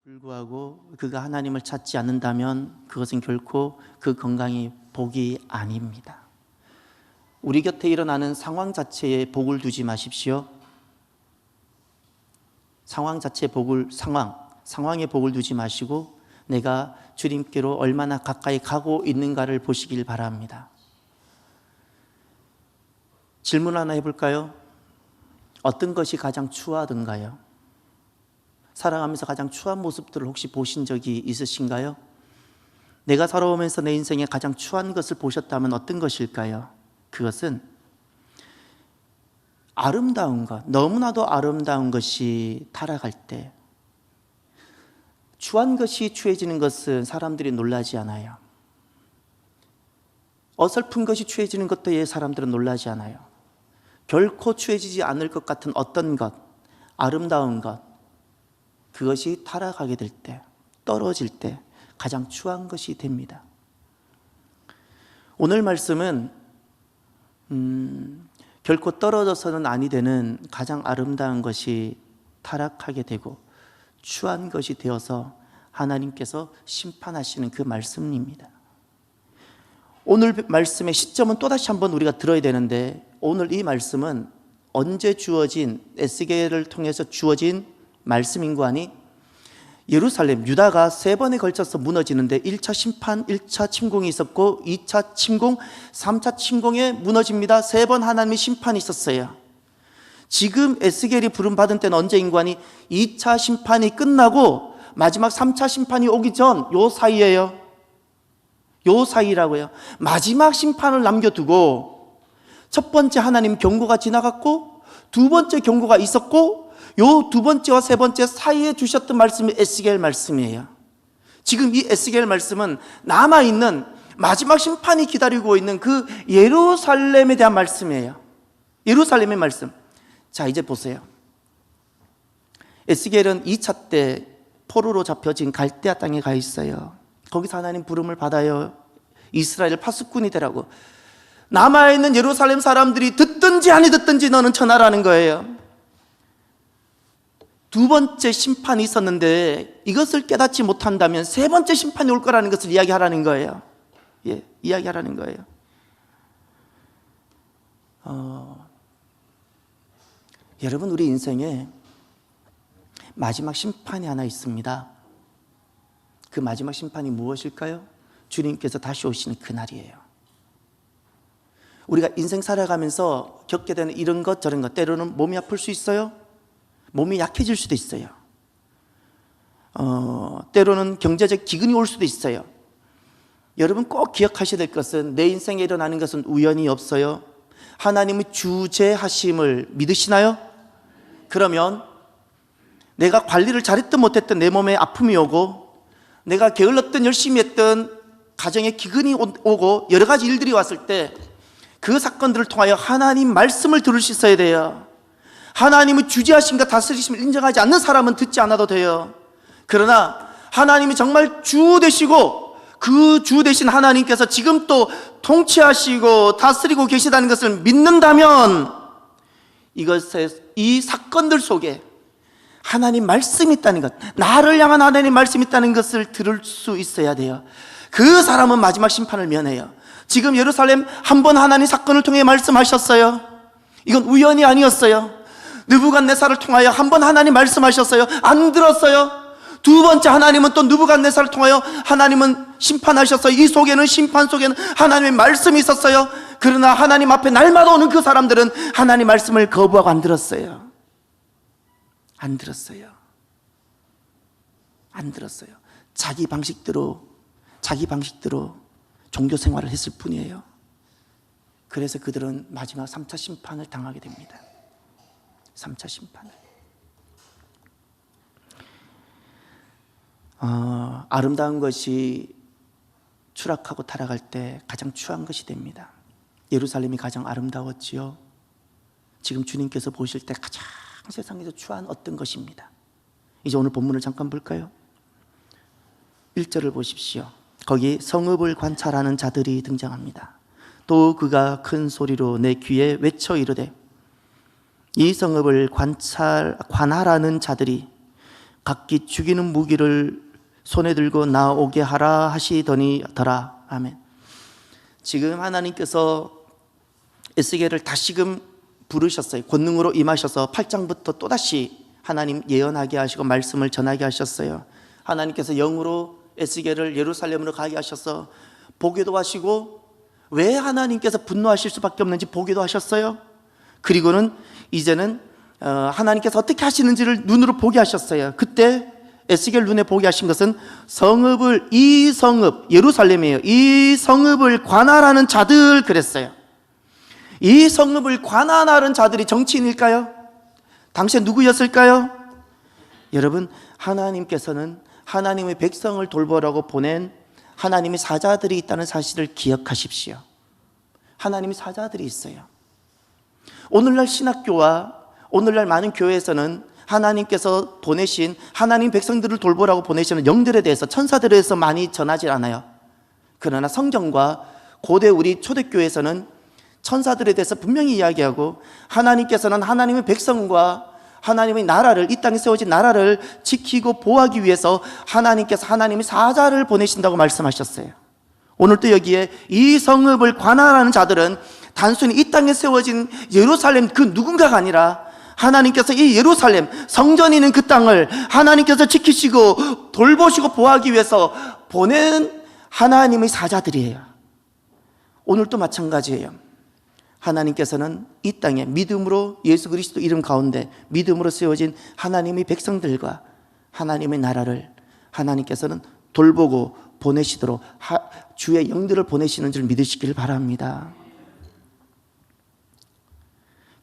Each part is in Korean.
불구하고 그가 하나님을 찾지 않는다면 그것은 결코 그 건강이 복이 아닙니다. 우리 곁에 일어나는 상황 자체에 복을 두지 마십시오. 상황 자체에 상황에 복을 두지 마시고 내가 주님께로 얼마나 가까이 가고 있는가를 보시길 바랍니다. 질문 하나 해볼까요? 어떤 것이 가장 추하던가요? 살아가면서 가장 추한 모습들을 혹시 보신 적이 있으신가요? 내가 살아오면서 내 인생에 가장 추한 것을 보셨다면 어떤 것일까요? 그것은 아름다운 것, 너무나도 아름다운 것이 타락할 때, 추한 것이 추해지는 것은 사람들이 놀라지 않아요. 어설픈 것이 추해지는 것도에 사람들은 놀라지 않아요. 결코 추해지지 않을 것 같은 어떤 것, 아름다운 것, 그것이 타락하게 될 때, 떨어질 때 가장 추한 것이 됩니다. 오늘 말씀은 결코 떨어져서는 아니 되는 가장 아름다운 것이 타락하게 되고 추한 것이 되어서 하나님께서 심판하시는 그 말씀입니다. 오늘 말씀의 시점은 또다시 한번 우리가 들어야 되는데, 오늘 이 말씀은 언제 주어진, 에스겔을 통해서 주어진 말씀인고 하니, 예루살렘, 유다가 3번에 걸쳐서 무너지는데 1차 심판, 1차 침공이 있었고 2차 침공, 3차 침공에 무너집니다. 3번 하나님의 심판이 있었어요. 지금 에스겔이 부름받은 때는 언제인고 하니 2차 심판이 끝나고 마지막 3차 심판이 오기 전 요 사이예요. 요 사이라고요. 마지막 심판을 남겨두고 첫 번째 하나님 경고가 지나갔고 두 번째 경고가 있었고 요 두 번째와 세 번째 사이에 주셨던 말씀이 에스겔 말씀이에요. 지금 이 에스겔 말씀은 남아있는 마지막 심판이 기다리고 있는 그 예루살렘에 대한 말씀이에요. 예루살렘의 말씀. 자, 이제 보세요. 에스겔은 2차 때 포로로 잡혀진 갈대아 땅에 가 있어요. 거기서 하나님 부름을 받아요. 이스라엘 파수꾼이 되라고. 남아있는 예루살렘 사람들이 듣든지 아니 듣든지 너는 천하라는 거예요. 두 번째 심판이 있었는데 이것을 깨닫지 못한다면 세 번째 심판이 올 거라는 것을 이야기하라는 거예요. 이야기하라는 거예요. 여러분, 우리 인생에 마지막 심판이 하나 있습니다. 그 마지막 심판이 무엇일까요? 주님께서 다시 오시는 그날이에요. 우리가 인생 살아가면서 겪게 되는 이런 것 저런 것, 때로는 몸이 아플 수 있어요. 몸이 약해질 수도 있어요. 때로는 경제적 기근이 올 수도 있어요. 여러분 꼭 기억하셔야 될 것은 내 인생에 일어나는 것은 우연이 없어요. 하나님의 주재하심을 믿으시나요? 그러면 내가 관리를 잘했든 못했든 내 몸에 아픔이 오고, 내가 게을렀든 열심히 했든 가정에 기근이 오고 여러 가지 일들이 왔을 때 그 사건들을 통하여 하나님 말씀을 들을 수 있어야 돼요. 하나님의 주재하심과 다스리심을 인정하지 않는 사람은 듣지 않아도 돼요. 그러나 하나님이 정말 주 되시고 그 주 되신 하나님께서 지금 또 통치하시고 다스리고 계시다는 것을 믿는다면 이 사건들 속에 하나님 말씀이 있다는 것, 나를 향한 하나님 말씀이 있다는 것을 들을 수 있어야 돼요. 그 사람은 마지막 심판을 면해요. 지금 예루살렘 한 번 하나님 사건을 통해 말씀하셨어요. 이건 우연이 아니었어요. 느부갓네살을 통하여 한 번 하나님 말씀하셨어요. 안 들었어요. 두 번째 하나님은 또 느부갓네살을 통하여 하나님은 심판하셨어요. 이 속에는, 심판 속에는 하나님의 말씀이 있었어요. 그러나 하나님 앞에 날마다 오는 그 사람들은 하나님 말씀을 거부하고 안 들었어요. 안 들었어요. 자기 방식대로 종교 생활을 했을 뿐이에요. 그래서 그들은 마지막 3차 심판을 당하게 됩니다. 3차 심판을. 아름다운 것이 추락하고 타락할 때 가장 추한 것이 됩니다. 예루살렘이 가장 아름다웠지요. 지금 주님께서 보실 때 가장 세상에서 추한 어떤 것입니다. 이제 오늘 본문을 잠깐 볼까요? 1절을 보십시오. 거기 성읍을 관찰하는 자들이 등장합니다. 또 그가 큰 소리로 내 귀에 외쳐 이르되, 이 성읍을 관할하는 자들이 각기 죽이는 무기를 손에 들고 나오게 하라 하시더니더라. 아멘. 지금 하나님께서 에스겔을 다시금 부르셨어요. 권능으로 임하셔서 8장부터 또다시 하나님 예언하게 하시고 말씀을 전하게 하셨어요. 하나님께서 영으로 에스겔을 예루살렘으로 가게 하셔서 보게도 하시고, 왜 하나님께서 분노하실 수밖에 없는지 보게도 하셨어요. 그리고는 이제는 하나님께서 어떻게 하시는지를 눈으로 보게 하셨어요. 그때 에스겔 눈에 보게 하신 것은 성읍을, 이 성읍, 예루살렘이에요. 이 성읍을 관할하는 자들 그랬어요. 이 성읍을 관할하는 자들이 정치인일까요? 당시에 누구였을까요? 여러분, 하나님께서는 하나님의 백성을 돌보라고 보낸 하나님의 사자들이 있다는 사실을 기억하십시오. 하나님의 사자들이 있어요. 오늘날 신학교와 오늘날 많은 교회에서는 하나님께서 보내신, 하나님 백성들을 돌보라고 보내시는 영들에 대해서, 천사들에 대해서 많이 전하지 않아요. 그러나 성경과 고대 우리 초대교회에서는 천사들에 대해서 분명히 이야기하고, 하나님께서는 하나님의 백성과 하나님의 나라를, 이 땅에 세워진 나라를 지키고 보호하기 위해서 하나님께서 하나님의 사자를 보내신다고 말씀하셨어요. 오늘도 여기에 이 성읍을 관할하는 자들은 단순히 이 땅에 세워진 예루살렘 그 누군가가 아니라, 하나님께서 이 예루살렘, 성전이 있는 그 땅을 하나님께서 지키시고 돌보시고 보호하기 위해서 보낸 하나님의 사자들이에요. 오늘도 마찬가지예요. 하나님께서는 이 땅에 믿음으로, 예수 그리스도 이름 가운데 믿음으로 세워진 하나님의 백성들과 하나님의 나라를 하나님께서는 돌보고 보내시도록 주의 영들을 보내시는 줄 믿으시길 바랍니다.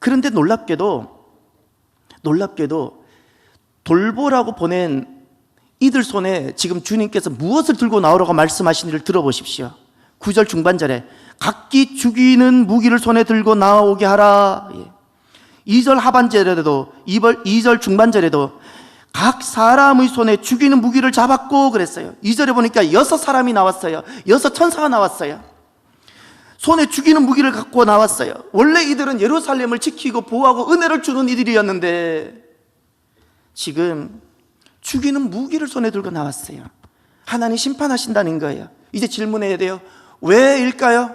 그런데 놀랍게도 돌보라고 보낸 이들 손에 지금 주님께서 무엇을 들고 나오라고 말씀하신 일을 들어보십시오. 9절 중반절에 각기 죽이는 무기를 손에 들고 나오게 하라. 2절 하반절에도, 2절 중반절에도 각 사람의 손에 죽이는 무기를 잡았고 그랬어요. 2절에 보니까 6사람이 나왔어요. 6천사가 나왔어요. 손에 죽이는 무기를 갖고 나왔어요. 원래 이들은 예루살렘을 지키고 보호하고 은혜를 주는 이들이었는데 지금 죽이는 무기를 손에 들고 나왔어요. 하나님 심판하신다는 거예요. 이제 질문해야 돼요. 왜일까요?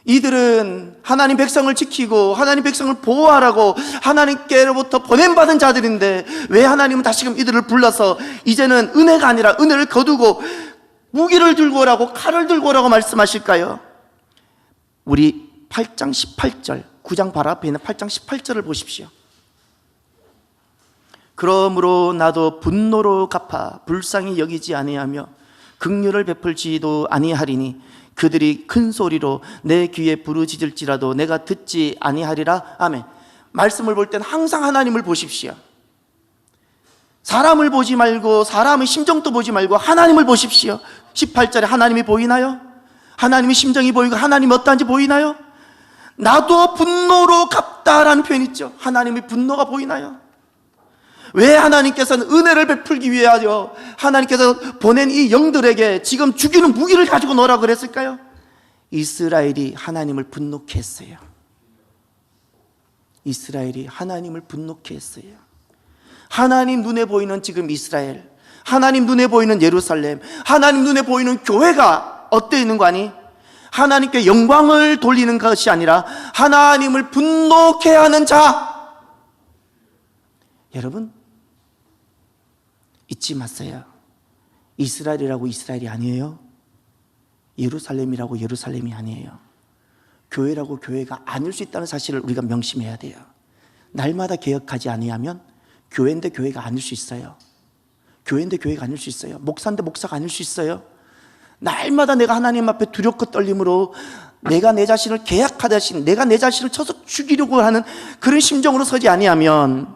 이들은 하나님 백성을 지키고 하나님 백성을 보호하라고 하나님께로부터 보냄받은 자들인데 왜 하나님은 다시금 이들을 불러서 이제는 은혜가 아니라 은혜를 거두고 무기를 들고 오라고, 칼을 들고 오라고 말씀하실까요? 우리 8장 18절, 9장 바로 앞에 있는 8장 18절을 보십시오. 그러므로 나도 분노로 갚아 불쌍히 여기지 아니하며 긍휼을 베풀지도 아니하리니 그들이 큰 소리로 내 귀에 부르짖을지라도 내가 듣지 아니하리라. 아멘. 말씀을 볼 때는 항상 하나님을 보십시오. 사람을 보지 말고, 사람의 심정도 보지 말고 하나님을 보십시오. 18절에 하나님이 보이나요? 하나님의 심정이 보이고 하나님이 어떠한지 보이나요? 나도 분노로 갚다라는 표현이 있죠. 하나님의 분노가 보이나요? 왜 하나님께서는 은혜를 베풀기 위하여 하나님께서 보낸 이 영들에게 지금 죽이는 무기를 가지고 놀라 그랬을까요? 이스라엘이 하나님을 분노케 했어요. 이스라엘이 하나님을 분노케 했어요. 하나님 눈에 보이는 지금 이스라엘, 하나님 눈에 보이는 예루살렘, 하나님 눈에 보이는 교회가 어때 있는 거 아니? 하나님께 영광을 돌리는 것이 아니라 하나님을 분노케 하는 자. 여러분, 잊지 마세요. 이스라엘이라고 이스라엘이 아니에요. 예루살렘이라고 예루살렘이 아니에요. 교회라고 교회가 아닐 수 있다는 사실을 우리가 명심해야 돼요. 날마다 개혁하지 아니하면 교회인데 교회가 아닐 수 있어요. 교회인데 교회가 아닐 수 있어요. 목사인데 목사가 아닐 수 있어요. 날마다 내가 하나님 앞에 두렵고 떨림으로 내가 내 자신을 계약하듯이 내가 내 자신을 쳐서 죽이려고 하는 그런 심정으로 서지 아니하면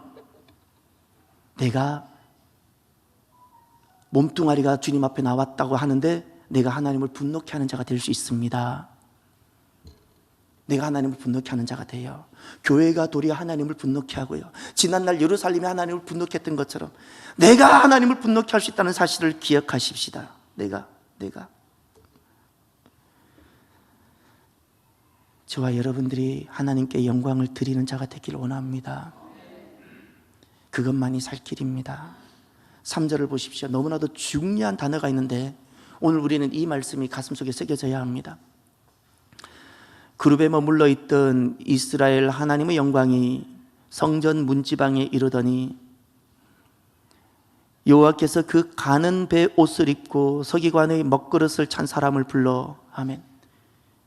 내가 몸뚱아리가 주님 앞에 나왔다고 하는데 내가 하나님을 분노케 하는 자가 될 수 있습니다. 내가 하나님을 분노케 하는 자가 돼요. 교회가 도리어 하나님을 분노케 하고요, 지난날 예루살렘이 하나님을 분노케 했던 것처럼 내가 하나님을 분노케 할 수 있다는 사실을 기억하십시다. 내가 저와 여러분들이 하나님께 영광을 드리는 자가 되기를 원합니다. 그것만이 살 길입니다. 3절을 보십시오. 너무나도 중요한 단어가 있는데 오늘 우리는 이 말씀이 가슴속에 새겨져야 합니다. 그룹에 머물러 있던 이스라엘 하나님의 영광이 성전 문지방에 이르더니 여호와께서 그 가는 배 옷을 입고 서기관의 먹그릇을 찬 사람을 불러. 아멘.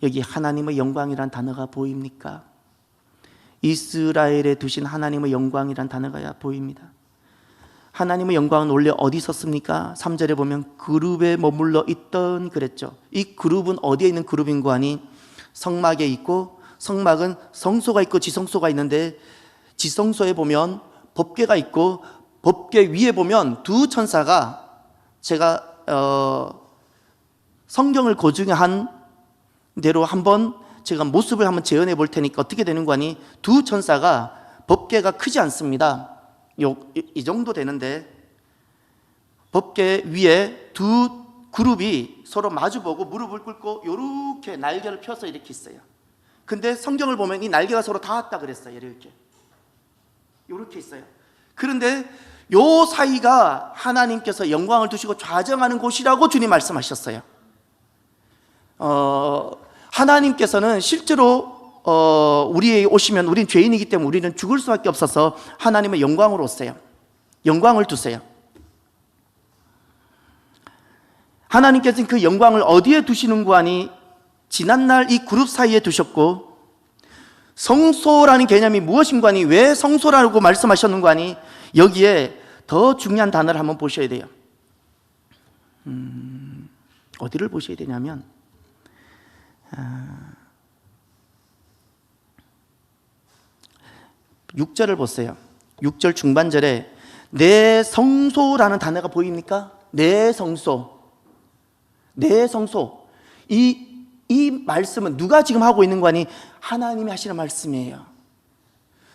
여기 하나님의 영광이란 단어가 보입니까? 이스라엘에 두신 하나님의 영광이란 단어가 보입니다. 하나님의 영광은 원래 어디 있었습니까? 3절에 보면 그룹에 머물러 있던 그랬죠. 이 그룹은 어디에 있는 그룹인고 하니 성막에 있고, 성막은 성소가 있고 지성소가 있는데 지성소에 보면 법궤가 있고 법궤 위에 보면 두 천사가, 제가 성경을 고증한 대로 한번 제가 모습을 한번 재현해 볼 테니까 어떻게 되는 거 아니? 두 천사가, 법궤가 크지 않습니다. 이 정도 되는데 법궤 위에 두 그룹이 서로 마주보고 무릎을 꿇고 이렇게 날개를 펴서 이렇게 있어요. 근데 성경을 보면 이 날개가 서로 닿았다 그랬어요. 이렇게 있어요. 그런데 요 사이가 하나님께서 영광을 두시고 좌정하는 곳이라고 주님 말씀하셨어요. 하나님께서는 실제로 우리에게 오시면, 우리는 죄인이기 때문에 우리는 죽을 수밖에 없어서 하나님의 영광으로 오세요. 영광을 두세요. 하나님께서는 그 영광을 어디에 두시는고 하니 지난날 이 그룹 사이에 두셨고, 성소라는 개념이 무엇인고 하니, 왜 성소라고 말씀하셨는고 하니, 여기에 더 중요한 단어를 한번 보셔야 돼요. 어디를 보셔야 되냐면 6절을 보세요. 6절 중반절에 내 성소라는 단어가 보입니까? 내 성소. 내 성소. 이 말씀은 누가 지금 하고 있는 거 아니? 하나님이 하시는 말씀이에요.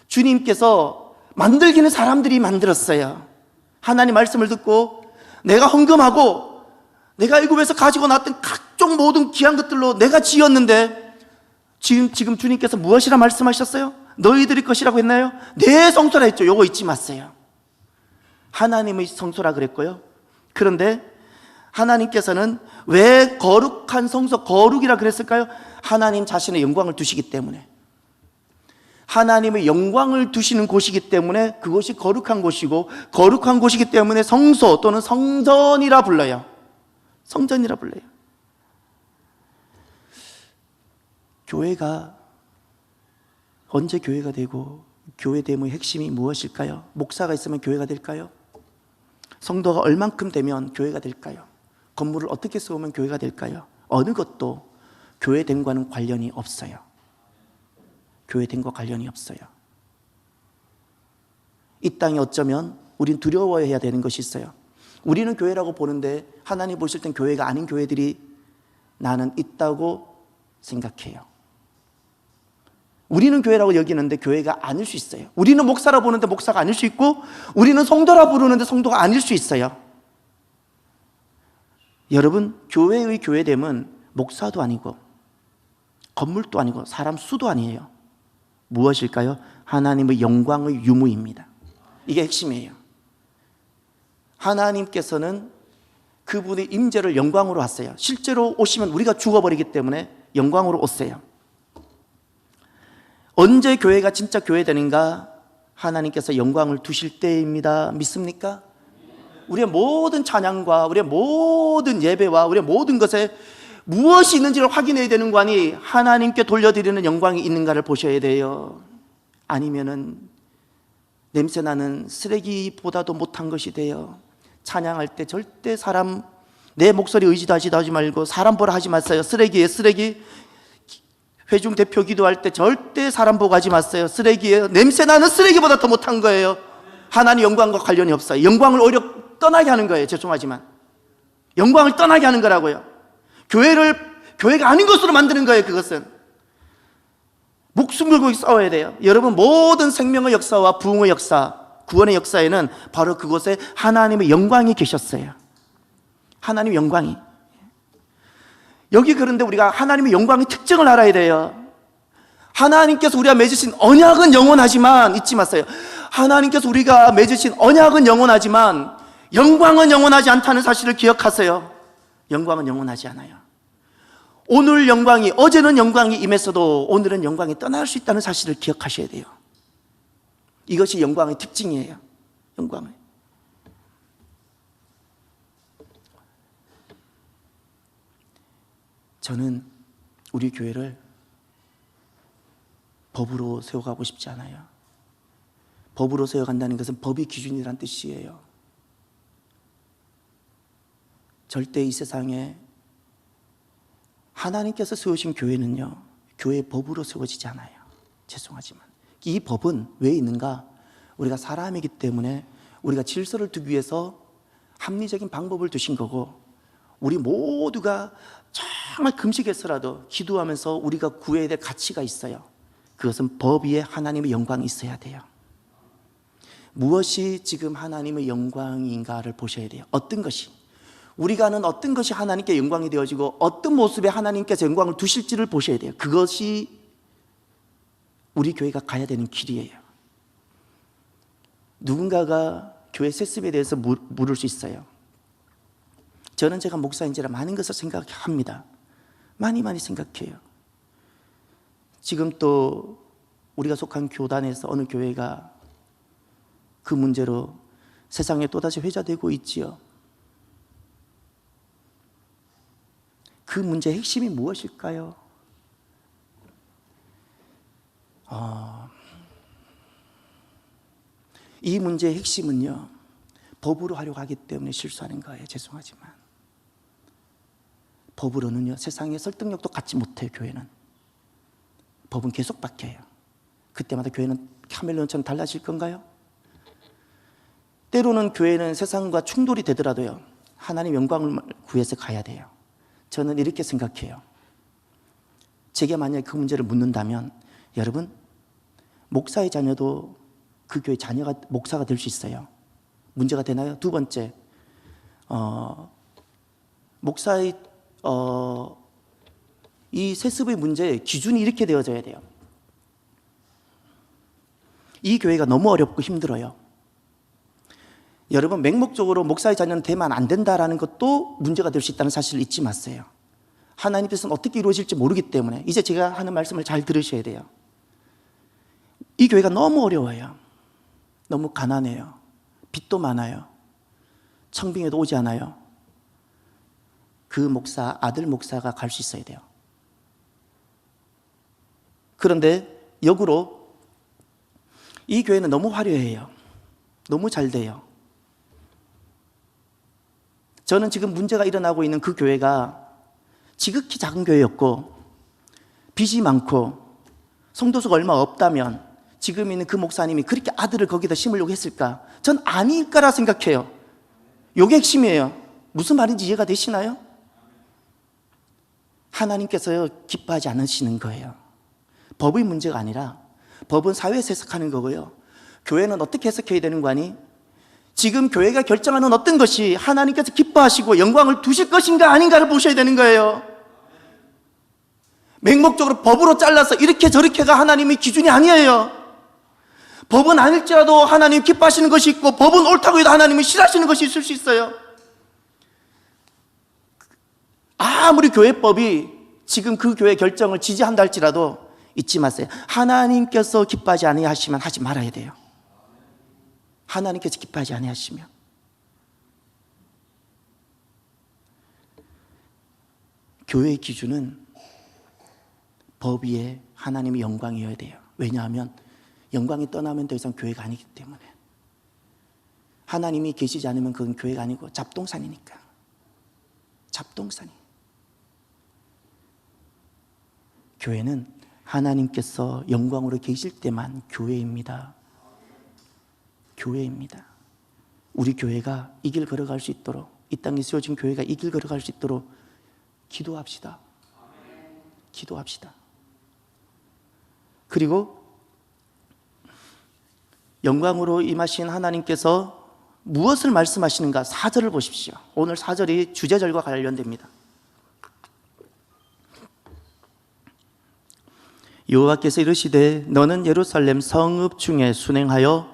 주님께서 만들기는 사람들이 만들었어요. 하나님 말씀을 듣고 내가 헌금하고 내가 애굽에서 가지고 나왔던 각종 모든 귀한 것들로 내가 지었는데 지금 주님께서 무엇이라 말씀하셨어요? 너희들의 것이라고 했나요? 내 성소라 했죠. 요거 잊지 마세요. 하나님의 성소라 그랬고요. 그런데 하나님께서는 왜 거룩한 성소, 거룩이라 그랬을까요? 하나님 자신의 영광을 두시기 때문에, 하나님의 영광을 두시는 곳이기 때문에 그곳이 거룩한 곳이고, 거룩한 곳이기 때문에 성소 또는 성전이라 불러요. 성전이라 불러요. 교회가 언제 교회가 되고, 교회됨의 핵심이 무엇일까요? 목사가 있으면 교회가 될까요? 성도가 얼만큼 되면 교회가 될까요? 건물을 어떻게 세우면 교회가 될까요? 어느 것도 교회됨과는 관련이 없어요. 교회됨과 관련이 없어요. 이 땅에 어쩌면 우린 두려워해야 되는 것이 있어요. 우리는 교회라고 보는데 하나님 보실 땐 교회가 아닌 교회들이 나는 있다고 생각해요. 우리는 교회라고 여기는데 교회가 아닐 수 있어요. 우리는 목사라 보는데 목사가 아닐 수 있고, 우리는 성도라 부르는데 성도가 아닐 수 있어요. 여러분, 교회의 교회됨은 목사도 아니고 건물도 아니고 사람 수도 아니에요. 무엇일까요? 하나님의 영광의 유무입니다. 이게 핵심이에요. 하나님께서는 그분의 임재를 영광으로 하세요. 실제로 오시면 우리가 죽어버리기 때문에 영광으로 오세요. 언제 교회가 진짜 교회 되는가? 하나님께서 영광을 두실 때입니다. 믿습니까? 우리의 모든 찬양과 우리의 모든 예배와 우리의 모든 것에 무엇이 있는지를 확인해야 되는 거 아니, 하나님께 돌려드리는 영광이 있는가를 보셔야 돼요. 아니면은 냄새나는 쓰레기보다도 못한 것이 돼요. 찬양할 때 절대 사람, 내 목소리 의지도 하지 말고 사람 보라 하지 마세요. 쓰레기예요, 쓰레기. 회중 대표 기도할 때 절대 사람 보고 하지 마세요. 쓰레기예요. 냄새나는 쓰레기보다 더 못한 거예요. 하나님 영광과 관련이 없어요. 영광을 오히려 떠나게 하는 거예요. 죄송하지만 영광을 떠나게 하는 거라고요. 교회가 아닌 것으로 만드는 거예요. 그것은 목숨 걸고 싸워야 돼요. 여러분, 모든 생명의 역사와 부흥의 역사, 구원의 역사에는 바로 그곳에 하나님의 영광이 계셨어요. 하나님의 영광이. 여기 그런데 우리가 하나님의 영광의 특징을 알아야 돼요. 하나님께서 우리가 맺으신 언약은 영원하지만, 잊지 마세요. 하나님께서 우리가 맺으신 언약은 영원하지만 영광은 영원하지 않다는 사실을 기억하세요. 영광은 영원하지 않아요. 오늘 영광이, 어제는 영광이 임했어도 오늘은 영광이 떠날 수 있다는 사실을 기억하셔야 돼요. 이것이 영광의 특징이에요. 영광을. 저는 우리 교회를 법으로 세워가고 싶지 않아요. 법으로 세워간다는 것은 법이 기준이란 뜻이에요. 절대 이 세상에 하나님께서 세우신 교회는요, 교회의 법으로 세워지지 않아요. 죄송하지만 이 법은 왜 있는가? 우리가 사람이기 때문에 우리가 질서를 두기 위해서 합리적인 방법을 두신 거고, 우리 모두가 정말 금식해서라도 기도하면서 우리가 구해야 될 가치가 있어요. 그것은 법 위에 하나님의 영광이 있어야 돼요. 무엇이 지금 하나님의 영광인가를 보셔야 돼요. 어떤 것이, 우리가 아는 어떤 것이 하나님께 영광이 되어지고 어떤 모습에 하나님께서 영광을 두실지를 보셔야 돼요. 그것이 우리 교회가 가야 되는 길이에요. 누군가가 교회 세습에 대해서 물을 수 있어요. 저는 제가 목사인지라 많은 것을 생각합니다. 많이 생각해요. 지금 또 우리가 속한 교단에서 어느 교회가 그 문제로 세상에 또다시 회자되고 있지요. 그 문제의 핵심이 무엇일까요? 이 문제의 핵심은요, 법으로 하려고 하기 때문에 실수하는 거예요. 죄송하지만 법으로는요, 세상의 설득력도 갖지 못해요. 교회는 법은 계속 바뀌어요. 그때마다 교회는 카멜레온처럼 달라질 건가요? 때로는 교회는 세상과 충돌이 되더라도요, 하나님 영광을 구해서 가야 돼요. 저는 이렇게 생각해요. 제게 만약에 그 문제를 묻는다면, 여러분, 목사의 자녀도 그 교회 자녀가 목사가 될 수 있어요. 문제가 되나요? 두 번째, 목사의 이 세습의 문제의 기준이 이렇게 되어져야 돼요. 이 교회가 너무 어렵고 힘들어요. 여러분, 맹목적으로 목사의 자녀는 되면 안 된다라는 것도 문제가 될 수 있다는 사실을 잊지 마세요. 하나님 뜻은 어떻게 이루어질지 모르기 때문에 이제 제가 하는 말씀을 잘 들으셔야 돼요. 이 교회가 너무 어려워요. 너무 가난해요. 빚도 많아요. 청빙에도 오지 않아요. 그 목사, 아들 목사가 갈 수 있어야 돼요. 그런데 역으로 이 교회는 너무 화려해요. 너무 잘 돼요. 저는 지금 문제가 일어나고 있는 그 교회가 지극히 작은 교회였고 빚이 많고 성도수가 얼마 없다면 지금 있는 그 목사님이 그렇게 아들을 거기다 심으려고 했을까? 전 아닐 거라 생각해요. 이게 핵심이에요. 무슨 말인지 이해가 되시나요? 하나님께서요, 기뻐하지 않으시는 거예요. 법의 문제가 아니라 법은 사회에서 해석하는 거고요, 교회는 어떻게 해석해야 되는 거 아니? 지금 교회가 결정하는 어떤 것이 하나님께서 기뻐하시고 영광을 두실 것인가 아닌가를 보셔야 되는 거예요. 맹목적으로 법으로 잘라서 이렇게 저렇게가 하나님의 기준이 아니에요. 법은 아닐지라도 하나님 기뻐하시는 것이 있고, 법은 옳다고 해도 하나님이 싫어하시는 것이 있을 수 있어요. 아무리 교회법이 지금 그 교회 결정을 지지한다 할지라도 잊지 마세요. 하나님께서 기뻐하지 아니하시면 하지 말아야 돼요. 하나님께서 기뻐하지 아니하시면. 교회의 기준은 법 위에 하나님의 영광이어야 돼요. 왜냐하면 영광이 떠나면 더 이상 교회가 아니기 때문에. 하나님이 계시지 않으면 그건 교회가 아니고 잡동산이니까. 잡동산이. 교회는 하나님께서 영광으로 계실 때만 교회입니다. 교회입니다. 우리 교회가 이 길 걸어갈 수 있도록, 이 땅에 세워진 교회가 이 길 걸어갈 수 있도록 기도합시다. 기도합시다. 그리고 영광으로 임하신 하나님께서 무엇을 말씀하시는가? 4절을 보십시오. 오늘 4절이 주제절과 관련됩니다. 여호와께서 이르시되 너는 예루살렘 성읍 중에 순행하여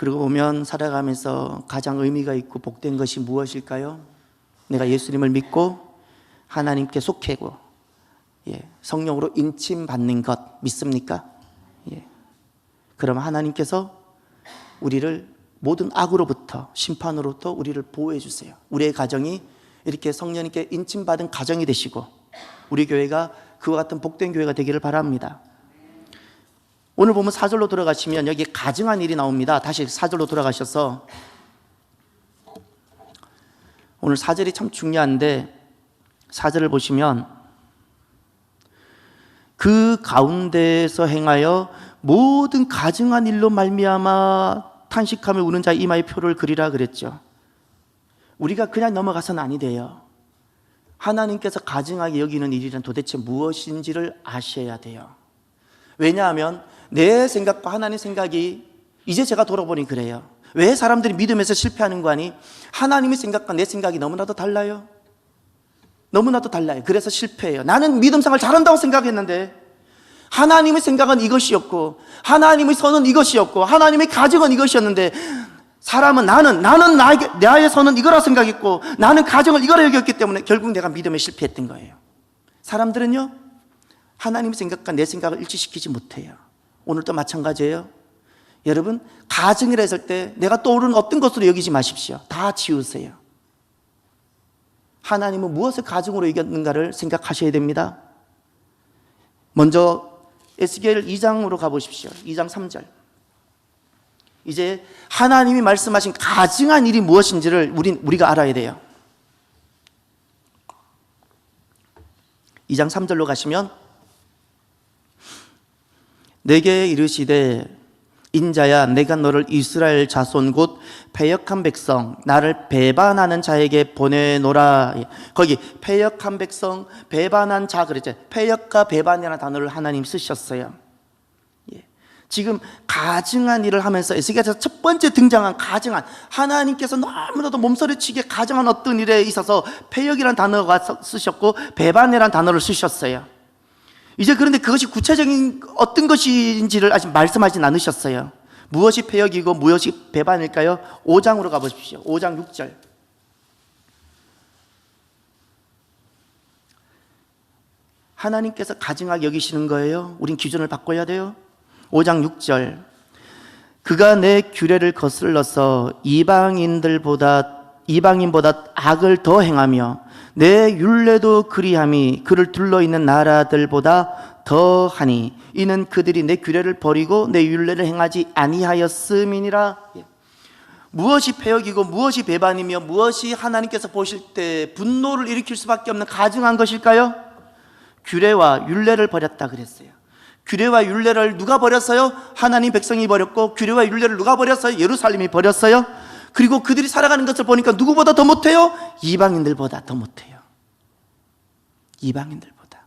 그러고 보면 살아가면서 가장 의미가 있고 복된 것이 무엇일까요? 내가 예수님을 믿고 하나님께 속하고 성령으로 인침받는 것 믿습니까? 그럼 하나님께서 우리를 모든 악으로부터 심판으로부터 우리를 보호해 주세요. 우리의 가정이 이렇게 성령님께 인침받은 가정이 되시고 우리 교회가 그와 같은 복된 교회가 되기를 바랍니다. 오늘 보면 4절로 돌아가시면 여기 가증한 일이 나옵니다. 다시 4절로 돌아가셔서 오늘 4절이 참 중요한데 4절을 보시면 그 가운데에서 행하여 모든 가증한 일로 말미암아 탄식하며 우는 자의 이마에 표를 그리라 그랬죠. 우리가 그냥 넘어가서는 아니 돼요. 하나님께서 가증하게 여기는 일이란 도대체 무엇인지를 아셔야 돼요. 왜냐하면 내 생각과 하나님 생각이 이제 제가 돌아보니 그래요. 왜 사람들이 믿음에서 실패하는 거 아니? 하나님의 생각과 내 생각이 너무나도 달라요. 너무나도 달라요. 그래서 실패해요. 나는 믿음 생활 잘한다고 생각했는데 하나님의 생각은 이것이었고 하나님의 선은 이것이었고 하나님의 가정은 이것이었는데 사람은 나는 나의 선은 이거라 생각했고 나는 가정을 이거라 여겼기 때문에 결국 내가 믿음에 실패했던 거예요. 사람들은요 하나님의 생각과 내 생각을 일치시키지 못해요. 오늘도 마찬가지예요. 여러분 가정이라 했을 때 내가 떠오르는 어떤 것으로 여기지 마십시오. 다 지우세요. 하나님은 무엇을 가정으로 이겼는가를 생각하셔야 됩니다. 먼저 에스겔 2장으로 가보십시오. 2장 3절. 이제 하나님이 말씀하신 가증한 일이 무엇인지를 우리가 알아야 돼요. 2장 3절로 가시면 내게 이르시되 인자야 내가 너를 이스라엘 자손 곧 패역한 백성 나를 배반하는 자에게 보내노라. 거기 패역한 백성 배반한 자 그랬죠. 패역과 배반이라는 단어를 하나님 쓰셨어요. 지금 가증한 일을 하면서 에스겔에서 첫 번째 등장한 가증한 하나님께서 너무나도 몸서리치게 가증한 어떤 일에 있어서 패역이라는 단어가 쓰셨고 배반이라는 단어를 쓰셨어요. 이제 그런데 그것이 구체적인 어떤 것인지를 아직 말씀하진 않으셨어요. 무엇이 패역이고 무엇이 배반일까요? 5장으로 가보십시오. 5장 6절. 하나님께서 가증하게 여기시는 거예요. 우린 기준을 바꿔야 돼요. 5장 6절. 그가 내 규례를 거슬러서 이방인보다 악을 더 행하며 내 율례도 그리함이 그를 둘러있는 나라들보다 더하니 이는 그들이 내 규례를 버리고 내 율례를 행하지 아니하였음이니라. 무엇이 패역이고 무엇이 배반이며 무엇이 하나님께서 보실 때 분노를 일으킬 수밖에 없는 가증한 것일까요? 규례와 율례를 버렸다 그랬어요. 규례와 율례를 누가 버렸어요? 하나님 백성이 버렸고 규례와 율례를 누가 버렸어요? 예루살렘이 버렸어요. 그리고 그들이 살아가는 것을 보니까 누구보다 더 못해요? 이방인들보다 더 못해요. 이방인들보다.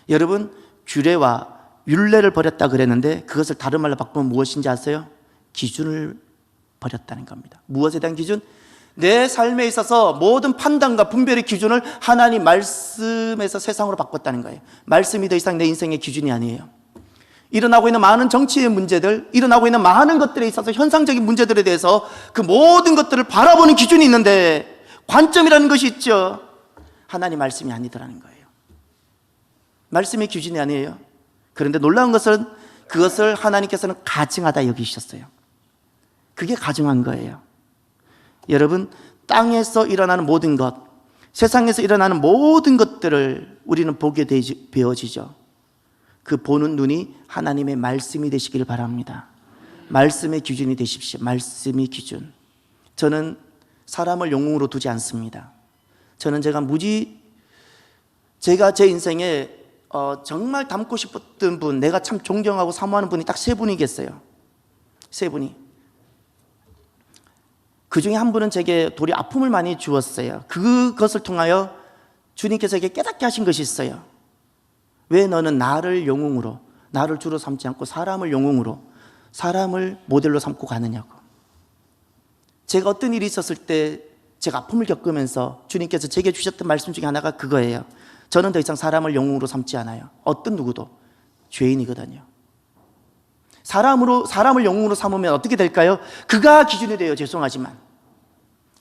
여러분 규례와 율례를 버렸다 그랬는데 그것을 다른 말로 바꾸면 무엇인지 아세요? 기준을 버렸다는 겁니다. 무엇에 대한 기준? 내 삶에 있어서 모든 판단과 분별의 기준을 하나님 말씀에서 세상으로 바꿨다는 거예요. 말씀이 더 이상 내 인생의 기준이 아니에요. 일어나고 있는 많은 정치의 문제들, 일어나고 있는 많은 것들에 있어서 현상적인 문제들에 대해서 그 모든 것들을 바라보는 기준이 있는데 관점이라는 것이 있죠. 하나님 말씀이 아니더라는 거예요. 말씀의 기준이 아니에요. 그런데 놀라운 것은 그것을 하나님께서는 가증하다 여기셨어요. 그게 가증한 거예요. 여러분 땅에서 일어나는 모든 것, 세상에서 일어나는 모든 것들을 우리는 보게 되어지죠. 그 보는 눈이 하나님의 말씀이 되시길 바랍니다. 말씀의 기준이 되십시오. 말씀의 기준. 저는 사람을 영웅으로 두지 않습니다. 저는 제가 제 인생에 정말 닮고 싶었던 분, 내가 참 존경하고 사모하는 분이 딱 3분이 계세요. 3분이. 그 중에 한 분은 제게 도리 아픔을 많이 주었어요. 그것을 통하여 주님께서 에게 깨닫게 하신 것이 있어요. 왜 너는 나를 영웅으로, 나를 주로 삼지 않고 사람을 영웅으로, 사람을 모델로 삼고 가느냐고. 제가 어떤 일이 있었을 때 제가 아픔을 겪으면서 주님께서 제게 주셨던 말씀 중에 하나가 그거예요. 저는 더 이상 사람을 영웅으로 삼지 않아요. 어떤 누구도 죄인이거든요. 사람을 영웅으로 삼으면 어떻게 될까요? 그가 기준이 돼요. 죄송하지만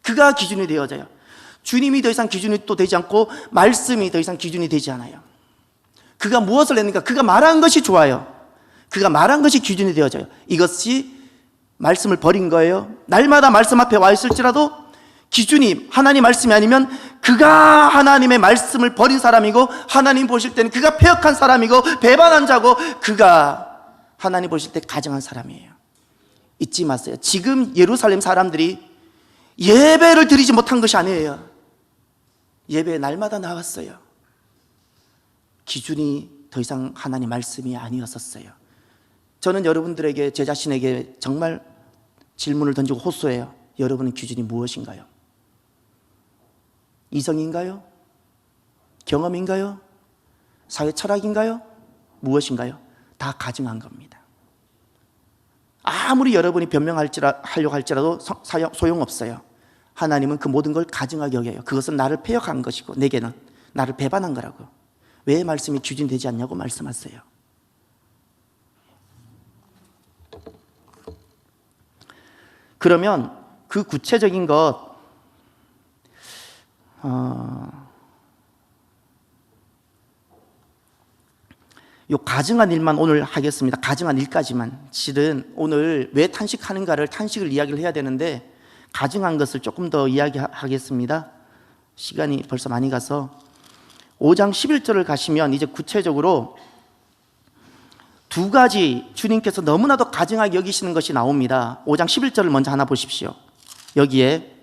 그가 기준이 되어져요. 주님이 더 이상 기준이 또 되지 않고 말씀이 더 이상 기준이 되지 않아요. 그가 무엇을 했는가? 그가 말한 것이 좋아요. 그가 말한 것이 기준이 되어져요. 이것이 말씀을 버린 거예요. 날마다 말씀 앞에 와 있을지라도 기준이 하나님 말씀이 아니면 그가 하나님의 말씀을 버린 사람이고, 하나님 보실 때는 그가 패역한 사람이고 배반한 자고, 그가 하나님 보실 때 가증한 사람이에요. 잊지 마세요. 지금 예루살렘 사람들이 예배를 드리지 못한 것이 아니에요. 예배에 날마다 나왔어요. 기준이 더 이상 하나님 말씀이 아니었었어요. 저는 여러분들에게, 제 자신에게 정말 질문을 던지고 호소해요. 여러분의 기준이 무엇인가요? 이성인가요? 경험인가요? 사회 철학인가요? 무엇인가요? 다 가증한 겁니다. 아무리 여러분이 변명하려고 할지라도 소용없어요. 하나님은 그 모든 걸 가증하게 여겨요. 그것은 나를 패역한 것이고 내게는 나를 배반한 거라고. 왜 말씀이 기준되지 않냐고 말씀하세요. 그러면 그 구체적인 것, 요 가증한 일만 오늘 하겠습니다. 가증한 일까지만. 실은 오늘 왜 탄식하는가를, 탄식을 이야기를 해야 되는데 가증한 것을 조금 더 이야기하겠습니다. 시간이 벌써 많이 가서 5장 11절을 가시면 이제 구체적으로 두 가지 주님께서 너무나도 가증하게 여기시는 것이 나옵니다. 5장 11절을 먼저 하나 보십시오. 여기에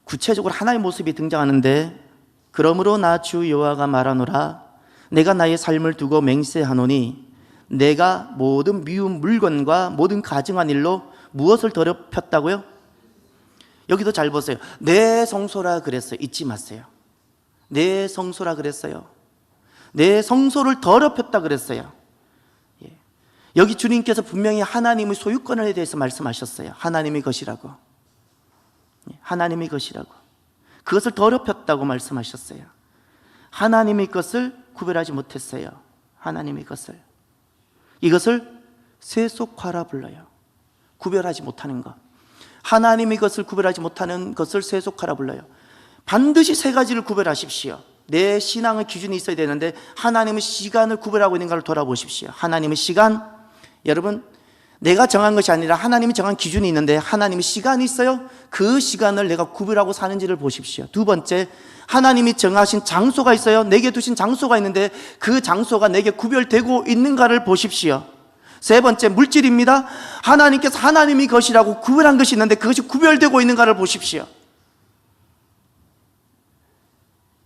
구체적으로 하나의 모습이 등장하는데, 그러므로 나 주 여호와가 말하노라, 내가 나의 삶을 두고 맹세하노니 내가 모든 미운 물건과 모든 가증한 일로 무엇을 더럽혔다고요? 여기도 잘 보세요. 내 성소라 그랬어요. 잊지 마세요. 내 성소라 그랬어요. 내 성소를 더럽혔다 그랬어요. 여기 주님께서 분명히 하나님의 소유권에 대해서 말씀하셨어요. 하나님의 것이라고. 하나님의 것이라고. 그것을 더럽혔다고 말씀하셨어요. 하나님의 것을 구별하지 못했어요. 하나님의 것을. 이것을 세속화라 불러요. 구별하지 못하는 것. 하나님의 것을 구별하지 못하는 것을 세속화라 불러요. 반드시 세 가지를 구별하십시오. 내 신앙의 기준이 있어야 되는데 하나님의 시간을 구별하고 있는가를 돌아보십시오. 하나님의 시간, 여러분, 내가 정한 것이 아니라 하나님이 정한 기준이 있는데 하나님의 시간이 있어요. 그 시간을 내가 구별하고 사는지를 보십시오. 두 번째, 하나님이 정하신 장소가 있어요. 내게 두신 장소가 있는데 그 장소가 내게 구별되고 있는가를 보십시오. 세 번째, 물질입니다. 하나님께서 하나님의 것이라고 구별한 것이 있는데 그것이 구별되고 있는가를 보십시오.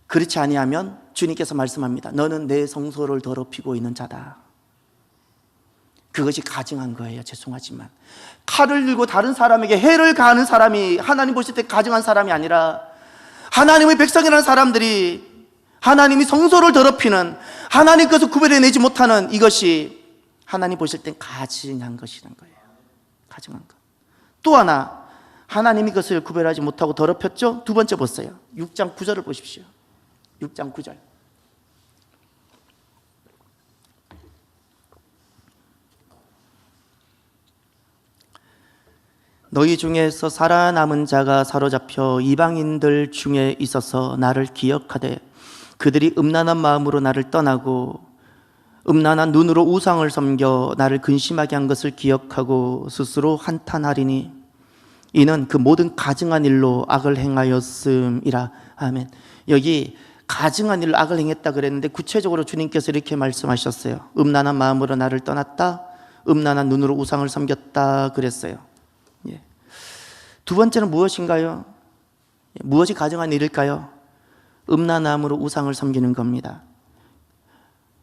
그렇지 아니하면 주님께서 말씀합니다. 너는 내 성소를 더럽히고 있는 자다. 그것이 가증한 거예요. 죄송하지만 칼을 들고 다른 사람에게 해를 가하는 사람이 하나님 보실 때 가증한 사람이 아니라, 하나님의 백성이라는 사람들이 하나님이 성소를 더럽히는, 하나님 것을 구별해내지 못하는 이것이 하나님 보실 땐 가증한 것이라는 거예요. 가증한 것. 또 하나, 하나님이 것을 구별하지 못하고 더럽혔죠. 두 번째 보세요. 6장 9절을 보십시오. 6장 9절. 너희 중에서 살아남은 자가 사로잡혀 이방인들 중에 있어서 나를 기억하되 그들이 음란한 마음으로 나를 떠나고 음란한 눈으로 우상을 섬겨 나를 근심하게 한 것을 기억하고 스스로 한탄하리니 이는 그 모든 가증한 일로 악을 행하였음이라. 아멘. 여기 가증한 일로 악을 행했다 그랬는데 구체적으로 주님께서 이렇게 말씀하셨어요. 음란한 마음으로 나를 떠났다, 음란한 눈으로 우상을 섬겼다 그랬어요. 두 번째는 무엇인가요? 무엇이 가증한 일일까요? 음란함으로 우상을 섬기는 겁니다.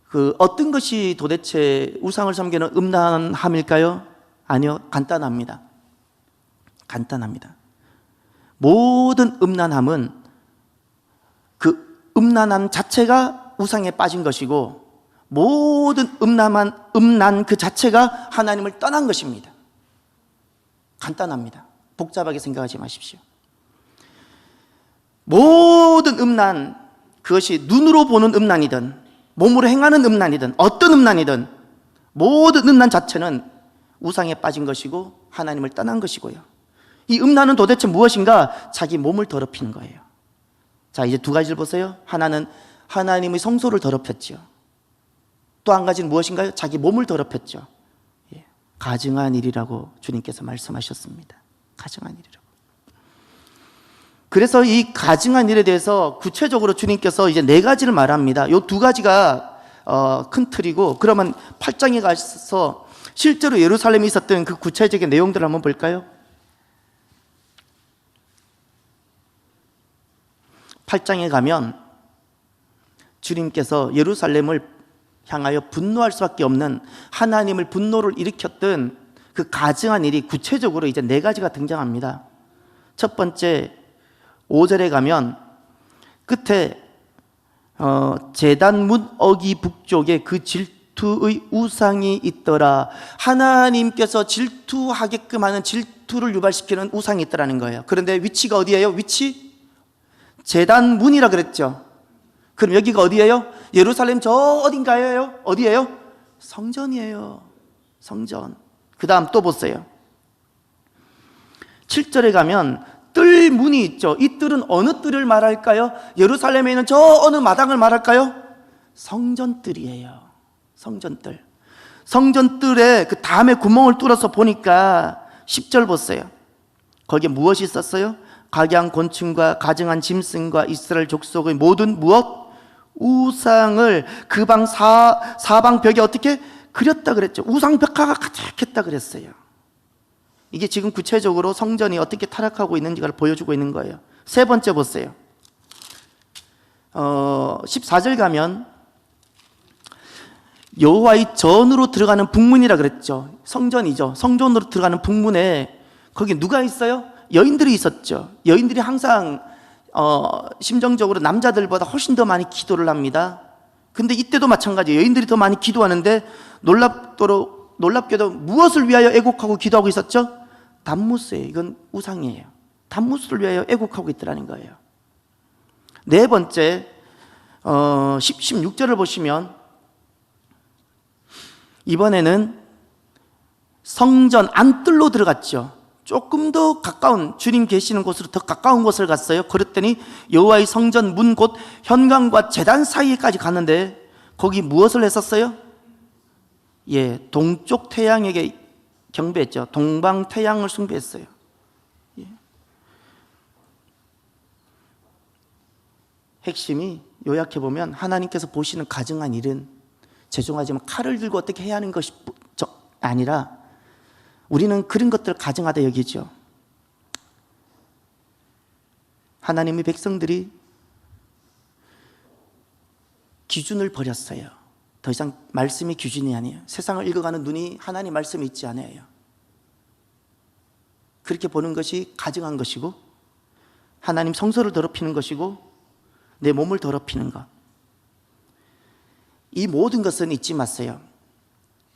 그 어떤 것이 도대체 우상을 섬기는 음란함일까요? 아니요, 간단합니다. 간단합니다. 모든 음란함은 그 음란함 자체가 우상에 빠진 것이고, 모든 음란 그 자체가 하나님을 떠난 것입니다. 간단합니다. 복잡하게 생각하지 마십시오. 모든 음란, 그것이 눈으로 보는 음란이든 몸으로 행하는 음란이든 어떤 음란이든 모든 음란 자체는 우상에 빠진 것이고 하나님을 떠난 것이고요. 이 음란은 도대체 무엇인가? 자기 몸을 더럽히는 거예요. 자, 이제 두 가지를 보세요. 하나는 하나님의 성소를 더럽혔죠. 또 한 가지는 무엇인가요? 자기 몸을 더럽혔죠. 예, 가증한 일이라고 주님께서 말씀하셨습니다. 가증한 일이라고. 그래서 이 가증한 일에 대해서 구체적으로 주님께서 이제 네 가지를 말합니다. 이 두 가지가 큰 틀이고, 그러면 8장에 가서 실제로 예루살렘에 있었던 그 구체적인 내용들을 한번 볼까요? 8장에 가면 주님께서 예루살렘을 향하여 분노할 수밖에 없는, 하나님을 분노를 일으켰던 그 가증한 일이 구체적으로 이제 네 가지가 등장합니다. 첫 번째, 5절에 가면 끝에 제단 문 어기 북쪽에 그 질투의 우상이 있더라. 하나님께서 질투하게끔 하는, 질투를 유발시키는 우상이 있더라는 거예요. 그런데 위치가 어디예요? 위치? 제단 문이라 그랬죠. 그럼 여기가 어디예요? 예루살렘 저 어딘가예요? 어디예요? 성전이에요. 성전. 그 다음 또 보세요. 7절에 가면 뜰 문이 있죠. 이 뜰은 어느 뜰을 말할까요? 예루살렘에 있는 저 어느 마당을 말할까요? 성전뜰이에요. 성전뜰. 성전뜰에 그 다음에 구멍을 뚫어서 보니까 10절 보세요. 거기에 무엇이 있었어요? 각양 곤충과 가증한 짐승과 이스라엘 족속의 모든 무엇? 우상을 그 방 사방 벽에 어떻게 그렸다 그랬죠. 우상 벽화가 가득했다 그랬어요. 이게 지금 구체적으로 성전이 어떻게 타락하고 있는지를 보여주고 있는 거예요. 세 번째 보세요. 14절 가면 여호와의 전으로 들어가는 북문이라 그랬죠. 성전이죠. 성전으로 들어가는 북문에 거기 누가 있어요? 여인들이 있었죠. 여인들이 항상 심정적으로 남자들보다 훨씬 더 많이 기도를 합니다. 근데 이때도 마찬가지예요. 여인들이 더 많이 기도하는데 놀랍게도 무엇을 위하여 애곡하고 기도하고 있었죠? 담무스예요. 이건 우상이에요. 담무스를 위하여 애곡하고 있더라는 거예요. 네 번째, 16절을 보시면 이번에는 성전 안뜰로 들어갔죠. 조금 더 가까운, 주님 계시는 곳으로 더 가까운 곳을 갔어요. 그랬더니 여호와의 성전 문 곧 현관과 제단 사이에까지 갔는데 거기 무엇을 했었어요? 예, 동쪽 태양에게 경배했죠. 동방 태양을 숭배했어요. 예. 핵심이 요약해 보면 하나님께서 보시는 가증한 일은, 죄송하지만 칼을 들고 어떻게 해야 하는 것이 아니라 우리는 그런 것들을 가증하다 여기죠. 하나님의 백성들이 기준을 버렸어요. 더 이상 말씀이 기준이 아니에요. 세상을 읽어가는 눈이 하나님 말씀이 있지 않아요. 그렇게 보는 것이 가증한 것이고, 하나님 성소를 더럽히는 것이고, 내 몸을 더럽히는 것. 이 모든 것은 잊지 마세요.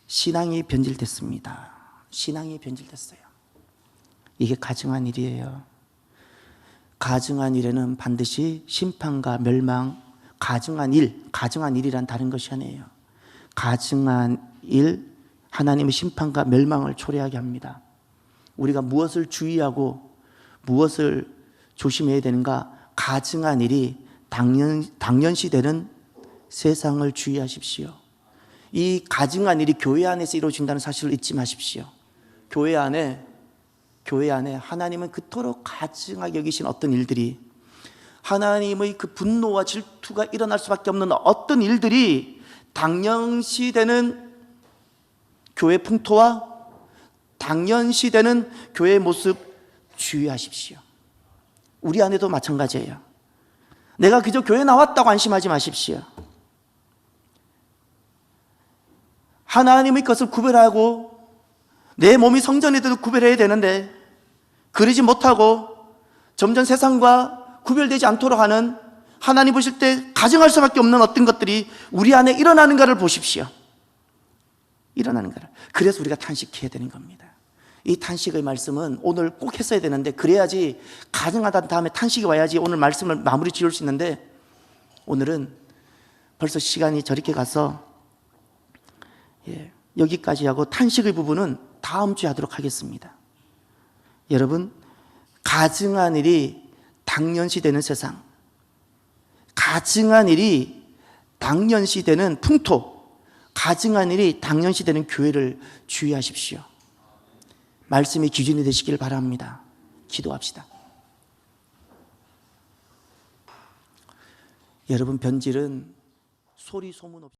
신앙이 변질됐습니다. 신앙이 변질됐어요. 이게 가증한 일이에요. 가증한 일에는 반드시 심판과 멸망, 가증한 일이란 다른 것이 아니에요. 가증한 일, 하나님의 심판과 멸망을 초래하게 합니다. 우리가 무엇을 주의하고 무엇을 조심해야 되는가? 가증한 일이 당연시되는 세상을 주의하십시오. 이 가증한 일이 교회 안에서 이루어진다는 사실을 잊지 마십시오. 교회 안에 하나님은 그토록 가증하게 여기신 어떤 일들이, 하나님의 그 분노와 질투가 일어날 수밖에 없는 어떤 일들이 당연시되는 교회 풍토와 당연시되는 교회의 모습 주의하십시오. 우리 안에도 마찬가지예요. 내가 그저 교회 나왔다고 안심하지 마십시오. 하나님의 것을 구별하고 내 몸이 성전에도 구별해야 되는데 그러지 못하고 점점 세상과 구별되지 않도록 하는, 하나님 보실 때 가증할 수밖에 없는 어떤 것들이 우리 안에 일어나는 것을 보십시오. 일어나는 것을. 그래서 우리가 탄식해야 되는 겁니다. 이 탄식의 말씀은 오늘 꼭 했어야 되는데, 그래야지 가증하다 다음에 탄식이 와야지 오늘 말씀을 마무리 지을 수 있는데, 오늘은 벌써 시간이 저렇게 가서 여기까지 하고 탄식의 부분은 다음 주에 하도록 하겠습니다. 여러분, 가증한 일이 당연시되는 세상, 가증한 일이 당연시되는 풍토, 가증한 일이 당연시되는 교회를 주의하십시오. 말씀이 기준이 되시길 바랍니다. 기도합시다. 여러분, 변질은 소리 소문 없이